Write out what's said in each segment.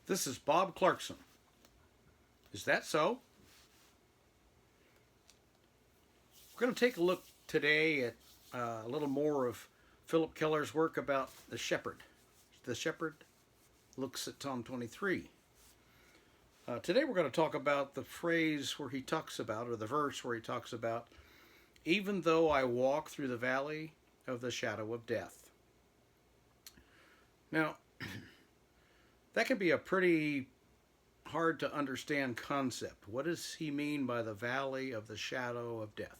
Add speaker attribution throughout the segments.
Speaker 1: This is Bob Clarkson. Is that so? We're going to take a look today at a little more of Philip Keller's work about the shepherd. The shepherd looks at Psalm 23. Today we're going to talk about the phrase where he talks about, or the verse where he talks about, even though I walk through the valley of the shadow of death. Now, that can be a pretty hard to understand concept. What does he mean by the valley of the shadow of death?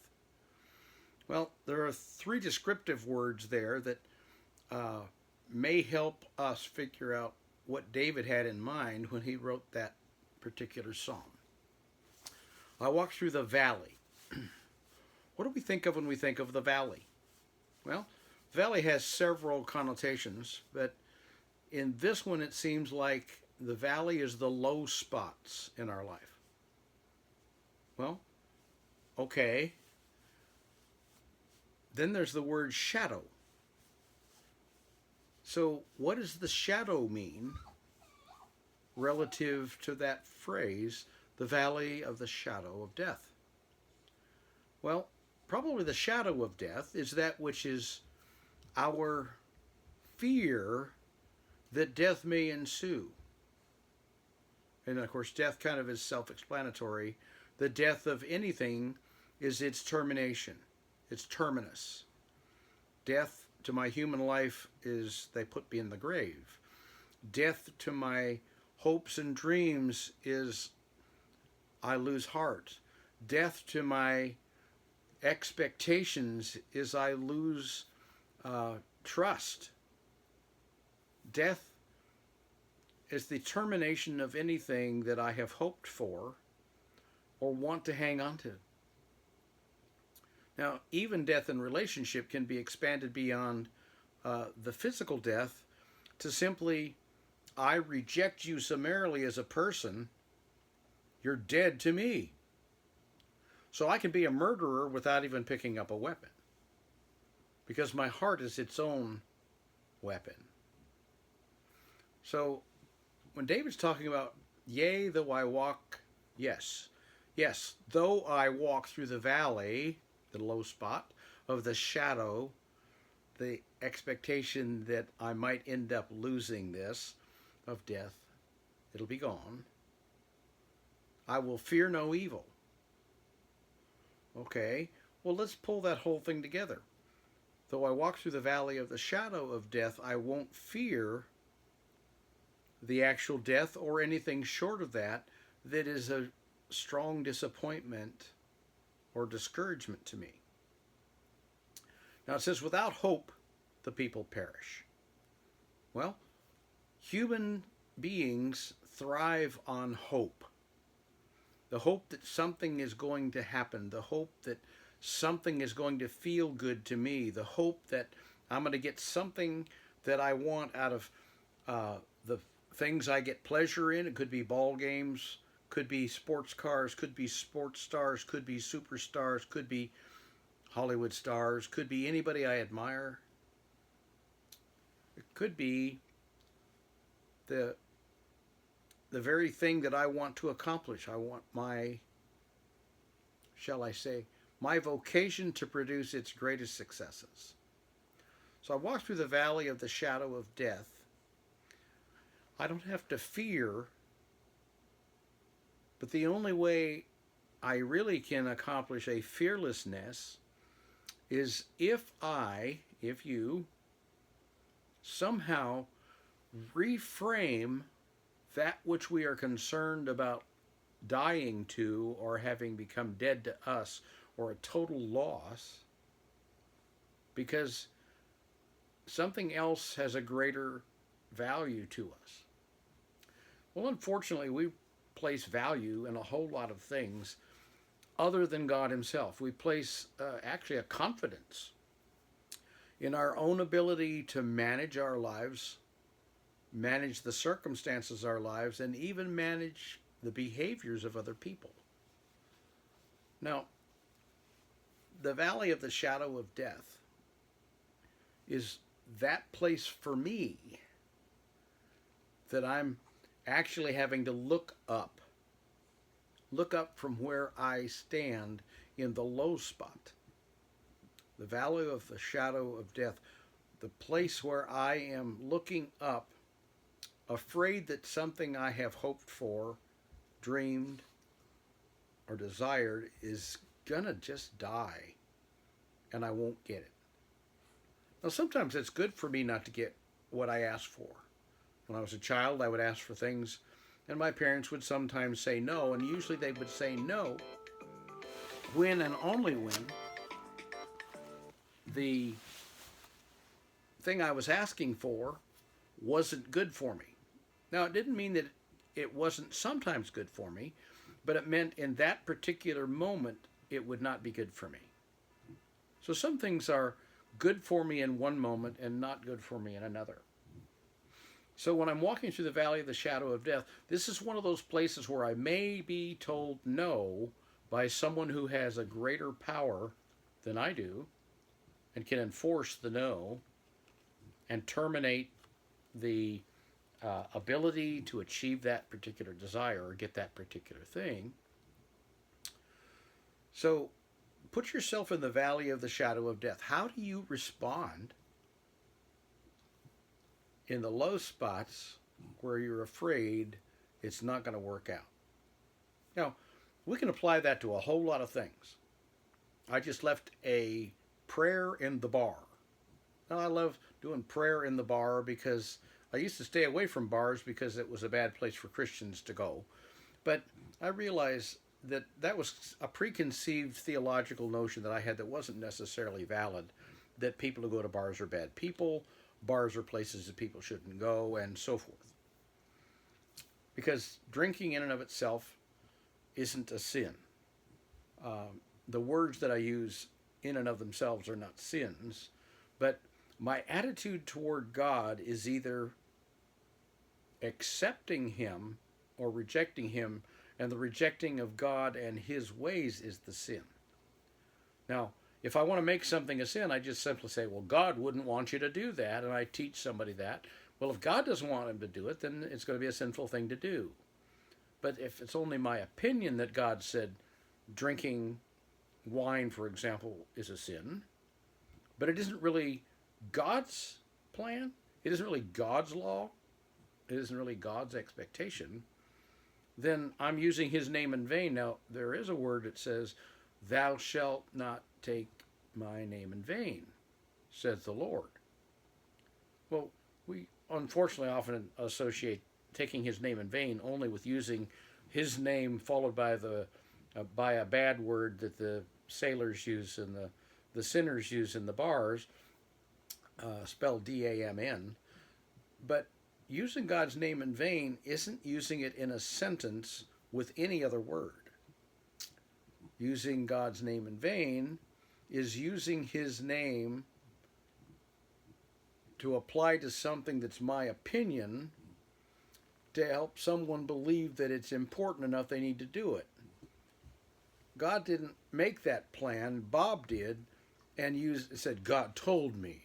Speaker 1: Well, there are three descriptive words there that may help us figure out what David had in mind when he wrote that particular psalm. I walk through the valley. What do we think of when we think of the valley? Well, the valley has several connotations, but in this one it seems like the valley is the low spots in our life. Well, okay. Then there's the word shadow. So what does the shadow mean relative to that phrase, the valley of the shadow of death? Well, probably the shadow of death is that which is our fear that death may ensue. And of course, death kind of is self-explanatory. The death of anything is its termination, its terminus. Death to my human life is they put me in the grave. Death to my hopes and dreams is I lose heart. Death to my expectations is I lose trust. Death is the termination of anything that I have hoped for or want to hang on to. Now, even death in relationship can be expanded beyond the physical death to simply, I reject you summarily as a person, you're dead to me. So I can be a murderer without even picking up a weapon, because my heart is its own weapon. So when David's talking about, yea, though I walk, yes, though I walk through the valley, the low spot of the shadow, the expectation that I might end up losing this of death, it'll be gone. I will fear no evil. Okay, well, let's pull that whole thing together. Though I walk through the valley of the shadow of death, I won't fear the actual death or anything short of that that is a strong disappointment or discouragement to me. Now it says, without hope, the people perish. Well, human beings thrive on hope. The hope that something is going to happen, the hope that something is going to feel good to me, the hope that I'm going to get something that I want out of the things I get pleasure in. It could be ball games, could be sports cars, could be sports stars, could be superstars, could be Hollywood stars, could be anybody I admire. It could be the very thing that I want to accomplish. I want my, shall I say, my vocation to produce its greatest successes. So I walk through the valley of the shadow of death. I don't have to fear, but the only way I really can accomplish a fearlessness is if you, somehow reframe that which we are concerned about dying to or having become dead to us or a total loss, because something else has a greater value to us. Well, unfortunately, we place value in a whole lot of things other than God himself. We place actually a confidence in our own ability to manage our lives, manage the circumstances of our lives, and even manage the behaviors of other people. Now, the valley of the shadow of death is that place for me that I'm actually having to look up from where I stand in the low spot, the valley of the shadow of death, the place where I am looking up, afraid that something I have hoped for, dreamed, or desired is gonna just die and I won't get it. Now, sometimes it's good for me not to get what I asked for. When I was a child, I would ask for things, and my parents would sometimes say no, and usually they would say no when and only when the thing I was asking for wasn't good for me. Now, it didn't mean that it wasn't sometimes good for me, but it meant in that particular moment it would not be good for me. So some things are good for me in one moment and not good for me in another. So when I'm walking through the valley of the shadow of death, this is one of those places where I may be told no by someone who has a greater power than I do and can enforce the no and terminate the ability to achieve that particular desire or get that particular thing. So put yourself in the valley of the shadow of death. How do you respond in the low spots where you're afraid it's not going to work out? Now, we can apply that to a whole lot of things. I just left a prayer in the bar. Now, I love doing prayer in the bar because I used to stay away from bars because it was a bad place for Christians to go. But I realized that that was a preconceived theological notion that I had that wasn't necessarily valid, that people who go to bars are bad people, bars are places that people shouldn't go, and so forth. Because drinking in and of itself isn't a sin. The words that I use in and of themselves are not sins, but my attitude toward God is either accepting Him or rejecting Him, and the rejecting of God and His ways is the sin. Now, if I want to make something a sin, I just simply say, well, God wouldn't want you to do that, and I teach somebody that. Well, if God doesn't want him to do it, then it's going to be a sinful thing to do. But if it's only my opinion that God said drinking wine, for example, is a sin, but it isn't really God's plan, it isn't really God's law, it isn't really God's expectation, then I'm using His name in vain. Now, there is a word that says, "Thou shalt not take my name in vain, says the Lord." Well, we unfortunately often associate taking His name in vain only with using His name followed by by a bad word that the sailors use and the sinners use in the bars, spelled D-A-M-N. But using God's name in vain isn't using it in a sentence with any other word. Using God's name in vain is using His name to apply to something that's my opinion to help someone believe that it's important enough they need to do it. God didn't make that plan, Bob did, and said, God told me.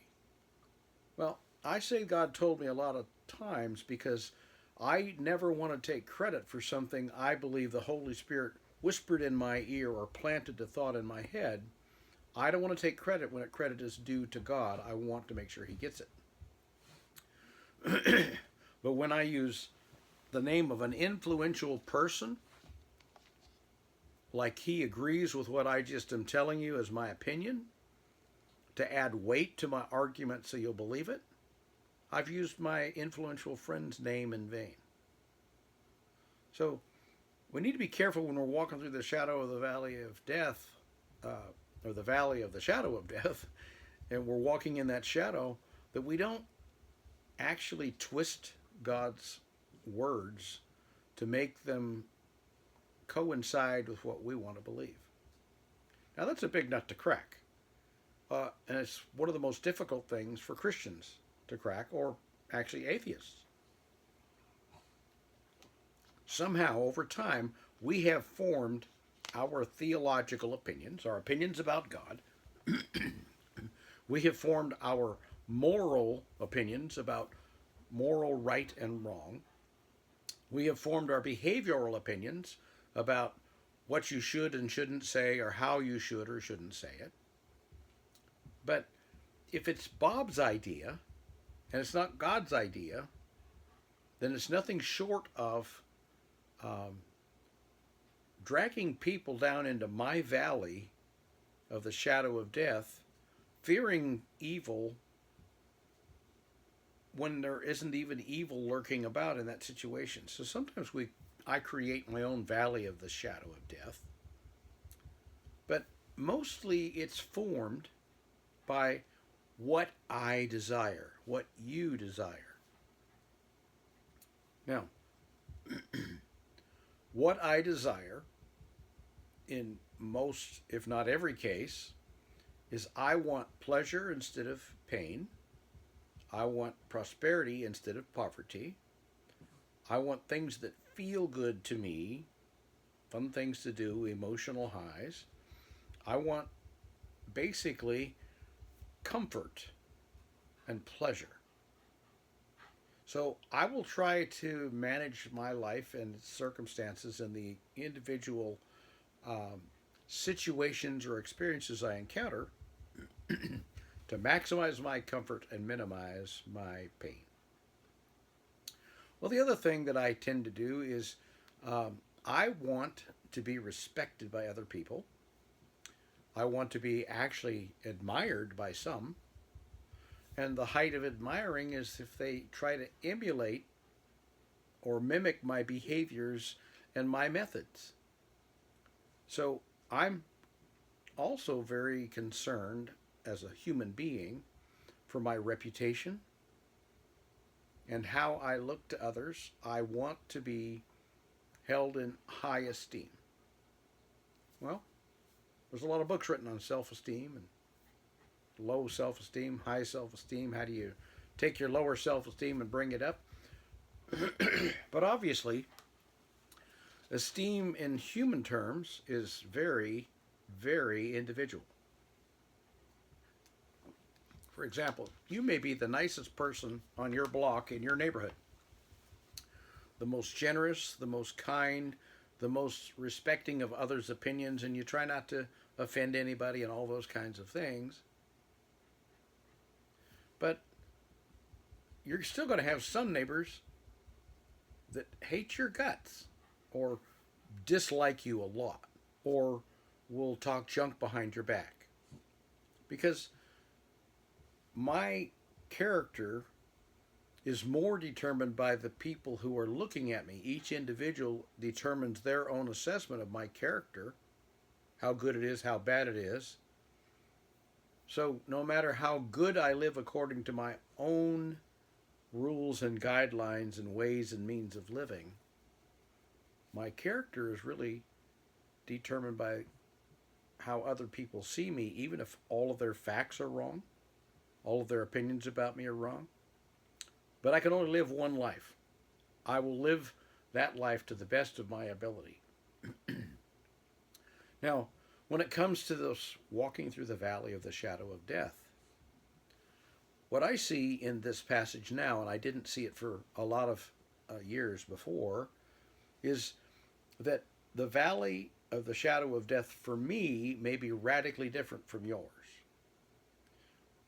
Speaker 1: Well, I say God told me a lot of times because I never want to take credit for something I believe the Holy Spirit whispered in my ear or planted a thought in my head. I don't want to take credit when credit is due to God. I want to make sure He gets it. But when I use the name of an influential person, like he agrees with what I just am telling you as my opinion, to add weight to my argument so you'll believe it, I've used my influential friend's name in vain. So we need to be careful when we're walking through the shadow of the valley of death, or the valley of the shadow of death, and we're walking in that shadow, that we don't actually twist God's words to make them coincide with what we want to believe. Now, that's a big nut to crack. And it's one of the most difficult things for Christians to crack, or actually atheists. Somehow, over time, we have formed our theological opinions, our opinions about God. We have formed our moral opinions about moral right and wrong. We have formed our behavioral opinions about what you should and shouldn't say or how you should or shouldn't say it. But if it's Bob's idea and it's not God's idea, then it's nothing short of dragging people down into my valley of the shadow of death, fearing evil when there isn't even evil lurking about in that situation. So sometimes I create my own valley of the shadow of death, but mostly it's formed by what I desire, what you desire. Now, what I desire in most, if not every case, is I want pleasure instead of pain. I want prosperity instead of poverty. I want things that feel good to me, fun things to do, emotional highs. I want basically comfort and pleasure. So I will try to manage my life and its circumstances and the individual situations or experiences I encounter to maximize my comfort and minimize my pain. Well, the other thing that I tend to do is I want to be respected by other people. I want to be actually admired by some. And the height of admiring is if they try to emulate or mimic my behaviors and my methods. So I'm also very concerned as a human being for my reputation and how I look to others. I want to be held in high esteem. Well, there's a lot of books written on self-esteem and low self-esteem, high self-esteem. How do you take your lower self-esteem and bring it up? But obviously, esteem in human terms is very, very individual. For example, you may be the nicest person on your block in your neighborhood, the most generous, the most kind, the most respecting of others' opinions, and you try not to offend anybody and all those kinds of things. But you're still going to have some neighbors that hate your guts or dislike you a lot or will talk junk behind your back. Because my character is more determined by the people who are looking at me. Each individual determines their own assessment of my character, how good it is, how bad it is. So no matter how good I live according to my own rules and guidelines and ways and means of living, my character is really determined by how other people see me, even if all of their facts are wrong, all of their opinions about me are wrong. But I can only live one life. I will live that life to the best of my ability. Now, when it comes to this walking through the valley of the shadow of death, what I see in this passage now, and I didn't see it for a lot of years before, is that the valley of the shadow of death for me may be radically different from yours.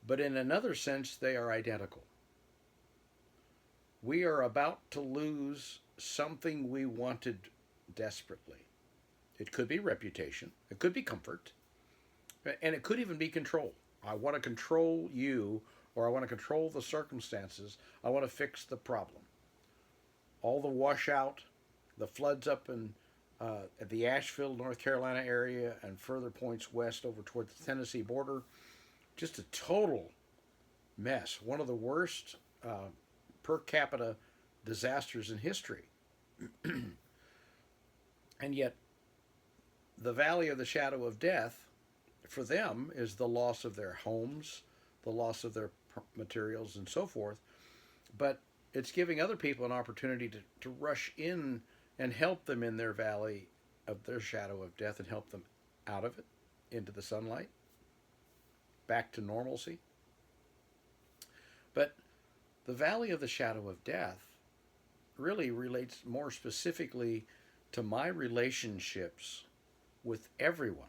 Speaker 1: But in another sense, they are identical. We are about to lose something we wanted desperately. It could be reputation. It could be comfort. And it could even be control. I want to control you, or I want to control the circumstances. I want to fix the problem. All the washout, the floods up in at the Asheville, North Carolina area and further points west over toward the Tennessee border, just a total mess. One of the worst per capita disasters in history. And yet, the valley of the shadow of death, for them, is the loss of their homes, the loss of their materials, and so forth. But it's giving other people an opportunity to rush in and help them in their valley of their shadow of death and help them out of it, into the sunlight, back to normalcy. But the valley of the shadow of death really relates more specifically to my relationships with everyone.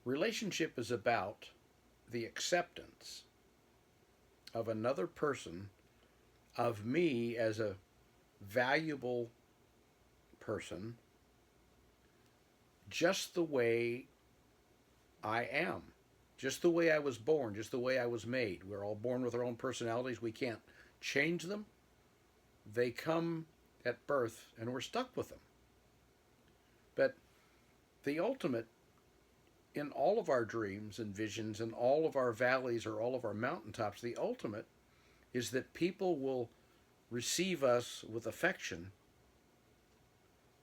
Speaker 1: Relationship is about the acceptance of another person, of me as a valuable person, just the way I am, just the way I was born, just the way I was made. We're all born with our own personalities. We can't change them. They come at birth and we're stuck with them. But the ultimate in all of our dreams and visions and all of our valleys or all of our mountaintops, the ultimate is that people will receive us with affection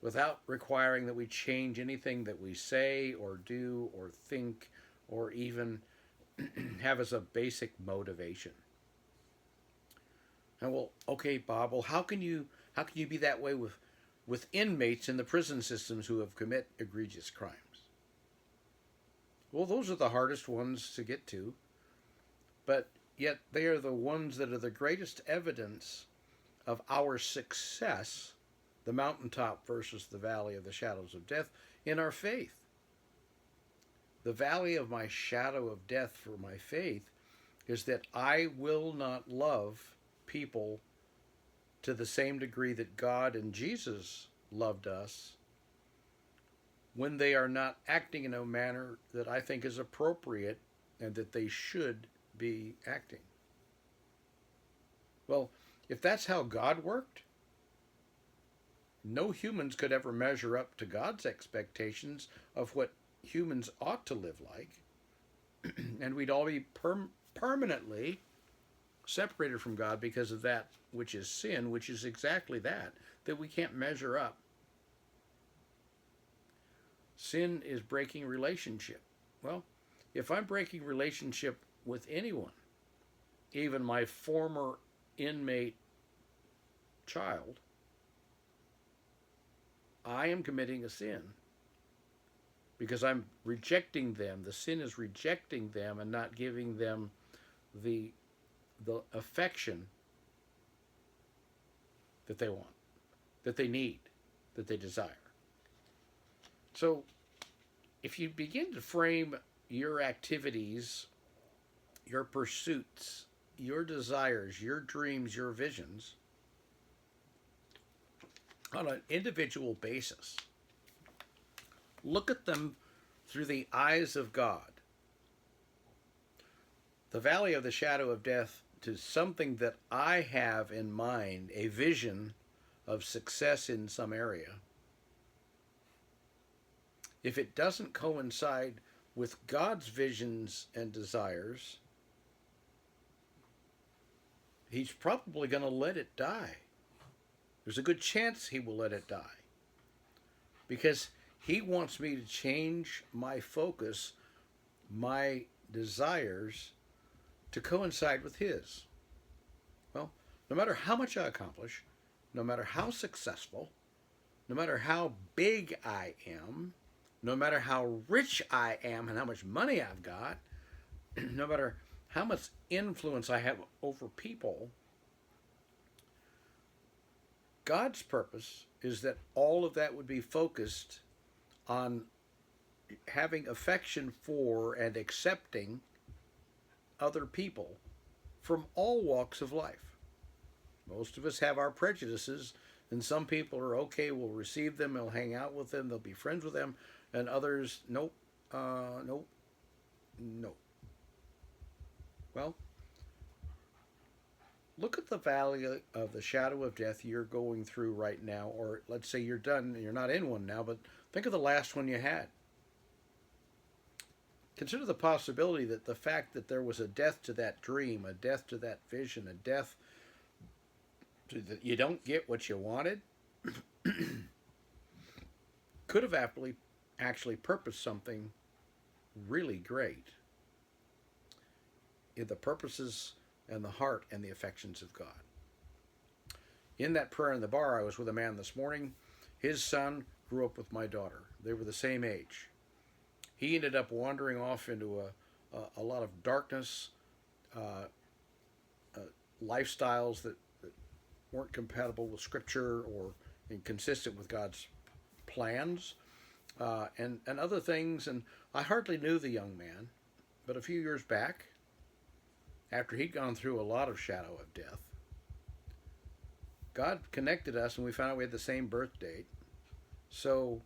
Speaker 1: without requiring that we change anything that we say or do or think or even have as a basic motivation. And well, okay, Bob, well, how can you be that way with inmates in the prison systems who have commit egregious crimes? Well, those are the hardest ones to get to, but yet they are the ones that are the greatest evidence of our success, the mountaintop versus the valley of the shadows of death, in our faith. The valley of my shadow of death for my faith is that I will not love people to the same degree that God and Jesus loved us when they are not acting in a manner that I think is appropriate and that they should be acting. Well, if that's how God worked, no humans could ever measure up to God's expectations of what humans ought to live like, and we'd all be permanently separated from God because of that which is sin, which is exactly that we can't measure up. Sin is breaking relationship. Well, if I'm breaking relationship with anyone, even my former inmate child, I am committing a sin because I'm rejecting them. The sin is rejecting them and not giving them the affection that they want, that they need, that they desire. So if you begin to frame your activities, your pursuits, your desires, your dreams, your visions on an individual basis, look at them through the eyes of God. The valley of the shadow of death to something that I have in mind, a vision of success in some area. If it doesn't coincide with God's visions and desires, He's probably going to let it die. There's a good chance He will let it die. Because He wants me to change my focus, my desires, to coincide with His. Well, no matter how much I accomplish, no matter how successful, no matter how big I am, no matter how rich I am and how much money I've got, no matter how much influence I have over people, God's purpose is that all of that would be focused on having affection for and accepting other people from all walks of life. Most of us have our prejudices, and some people are okay, we'll receive them, we'll hang out with them, they'll be friends with them, and others, nope, nope, nope. Well, look at the valley of the shadow of death you're going through right now, or let's say you're done, you're not in one now, but think of the last one you had. Consider the possibility that the fact that there was a death to that dream, a death to that vision, a death to that you don't get what you wanted, could have actually purposed something really great in the purposes and the heart and the affections of God. In that prayer in the bar, I was with a man this morning. His son grew up with my daughter. They were the same age. He ended up wandering off into a lot of darkness, lifestyles that weren't compatible with Scripture or inconsistent with God's plans, and other things. And I hardly knew the young man, but a few years back, after he'd gone through a lot of shadow of death, God connected us, and we found out we had the same birth date. So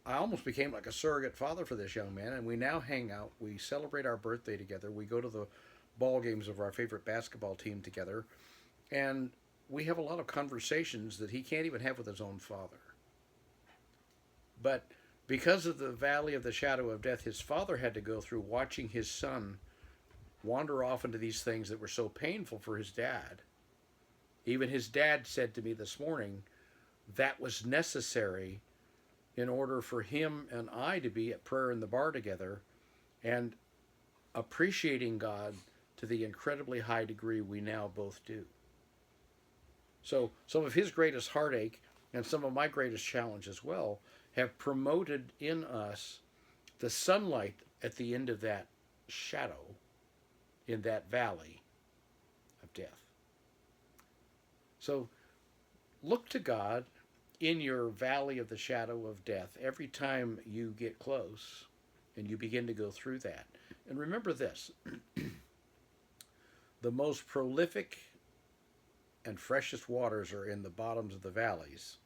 Speaker 1: I almost became like a surrogate father for this young man, and we now hang out. We celebrate our birthday together. We go to the ball games of our favorite basketball team together, and we have a lot of conversations that he can't even have with his own father. But because of the valley of the shadow of death his father had to go through, watching his son wander off into these things that were so painful for his dad. Even his dad said to me this morning that was necessary in order for him and I to be at prayer in the bar together and appreciating God to the incredibly high degree we now both do. So some of his greatest heartache and some of my greatest challenge as well have promoted in us the sunlight at the end of that shadow in that valley of death. So look to God in your valley of the shadow of death every time you get close and you begin to go through that. And remember this, the most prolific and freshest waters are in the bottoms of the valleys.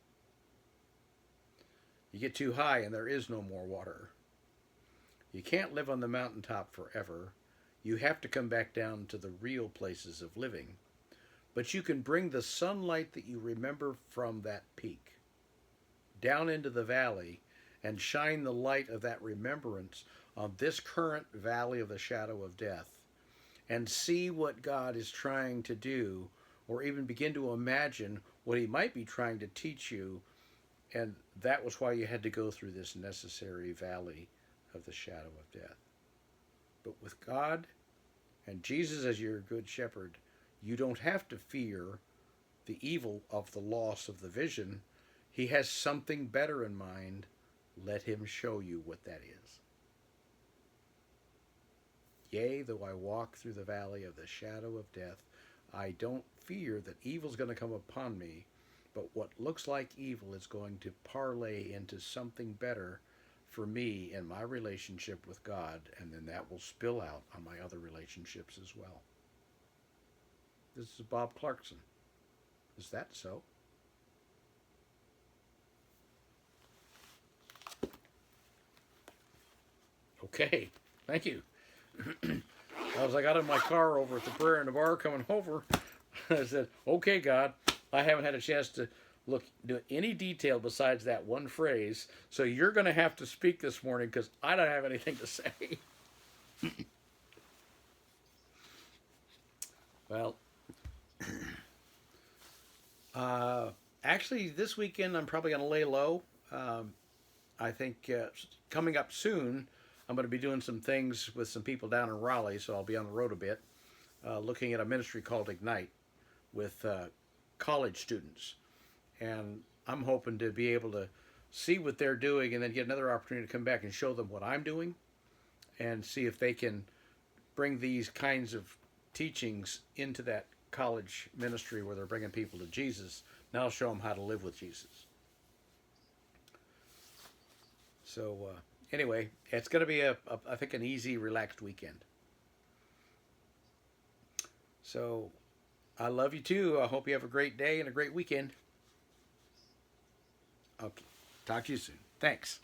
Speaker 1: You get too high and there is no more water. You can't live on the mountaintop forever. You have to come back down to the real places of living. But you can bring the sunlight that you remember from that peak down into the valley and shine the light of that remembrance on this current valley of the shadow of death and see what God is trying to do, or even begin to imagine what he might be trying to teach you. And that was why you had to go through this necessary valley of the shadow of death. But with God and Jesus as your good shepherd, you don't have to fear the evil of the loss of the vision. He has something better in mind. Let him show you what that is. Yea, though I walk through the valley of the shadow of death, I don't fear that evil's going to come upon me, but what looks like evil is going to parlay into something better for me in my relationship with God, and then that will spill out on my other relationships as well. This is Bob Clarkson. Is that so? Okay, thank you. As I got in my car over at the prayer in the bar coming over, I said, okay, God, I haven't had a chance to look into any detail besides that one phrase, so you're going to have to speak this morning because I don't have anything to say. Well, actually, this weekend I'm probably going to lay low. I think coming up soon, I'm going to be doing some things with some people down in Raleigh, so I'll be on the road a bit, looking at a ministry called Ignite with college students. And I'm hoping to be able to see what they're doing and then get another opportunity to come back and show them what I'm doing and see if they can bring these kinds of teachings into that college ministry where they're bringing people to Jesus. Now I'll show them how to live with Jesus. So anyway, it's going to be, I think, an easy, relaxed weekend. So I love you too. I hope you have a great day and a great weekend. Okay. Talk to you soon. Thanks.